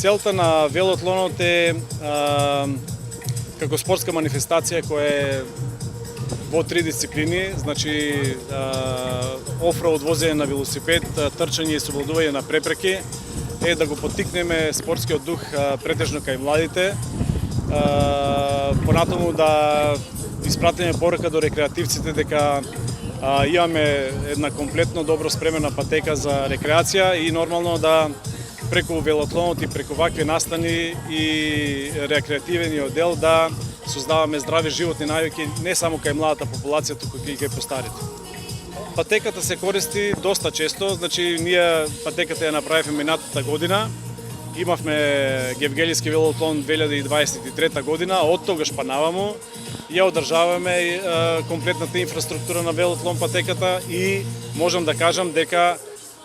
Целта на велоатлонот е како спортска манифестација која е во 3 дисциплини, значи офроуд возење на велосипед, трчање и совладување на препреки, е да го поттикнеме спортскиот дух претежно кај младите, понатаму да испратиме порака до рекреативците дека имаме една комплетно добро спремена патека за рекреација и нормално да преку велоатлонот и преку вакви настани и рекреативниот дел да создаваме здрави животни навики не само кај младата популација, туку и кај постарите. Патеката се користи доста често, значи ние патеката ја направивме минатата година. Имавме Гевгелијски велоатлон 2023 година, од тогаш па наваму ја одржаваме комплетната инфраструктура на велоатлон патеката и можам да кажам дека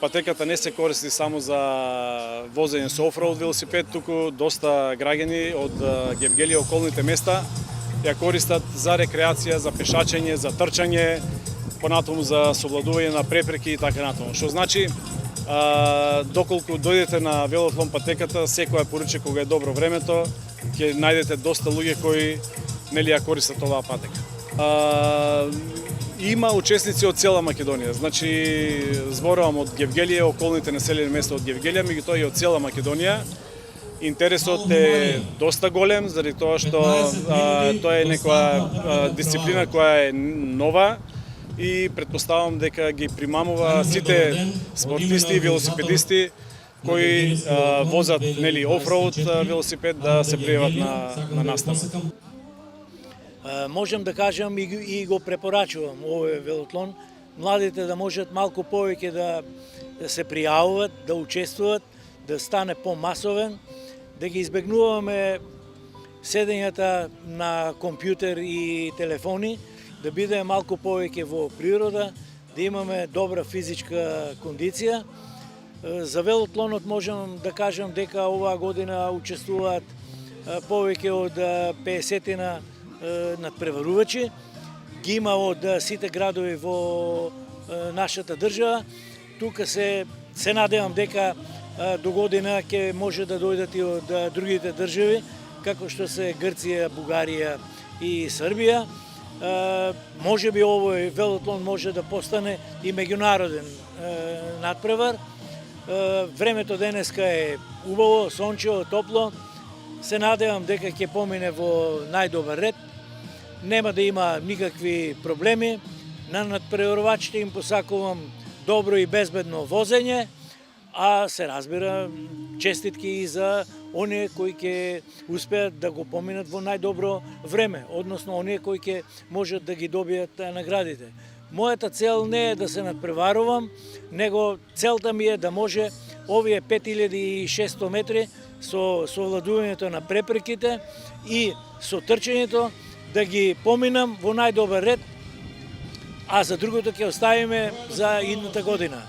патеката не се користи само за возење со офроуд велосипед, туку доста граѓани од Гевгелија околните места ја користат за рекреација, за пешачење, за трчање, понатаму за совладување на препреки и така натаму. Што значи, доколку дојдете на велоатлон патеката, секоја поручи кога е добро времето, ќе најдете доста луѓе кои нели ја користат оваа патека. Има учесници од цела Македонија, значи зборувам од Гевгелија, околните населени места од Гевгелија, меѓутоа и од цела Македонија. Интересот е доста голем, заради тоа што тоа е некоја дисциплина која е нова и претпоставам дека ги примамува сите спортисти и велосипедисти кои возат нели офроуд велосипед да се пријават на настава. Можам да кажам и го препорачувам овој велоатлон, младите да можат малку повеќе да се пријавуват, да учествуват, да стане помасовен, да ги избегнуваме седењата на компјутер и телефони, да бидеме малку повеќе во природа, да имаме добра физичка кондиција. За велоатлонот можам да кажам дека оваа година учествуваат повеќе од 50 надпреварувачи. Ги има од сите градови во нашата држава. Тука се надевам дека до година ќе може да дојдат и од другите држави, како што се Грција, Бугарија и Србија. Може би овој велоатлон може да постане и меѓународен надпревар. Времето денеска е убаво, сончево, топло. Се надевам дека ќе помине во најдобар ред. Нема да има никакви проблеми. На надпреварувачите им посакувам добро и безбедно возење, а се разбира честитки и за оние кои ќе успеат да го поминат во најдобро време, односно оние кои ќе можат да ги добијат наградите. Мојата цел не е да се надпреварувам, него целта ми е да може овие 5600 метри со совладувањето на препреките и со трчањето да ги поминам во најдобар ред, а за другото ќе оставиме за идната година.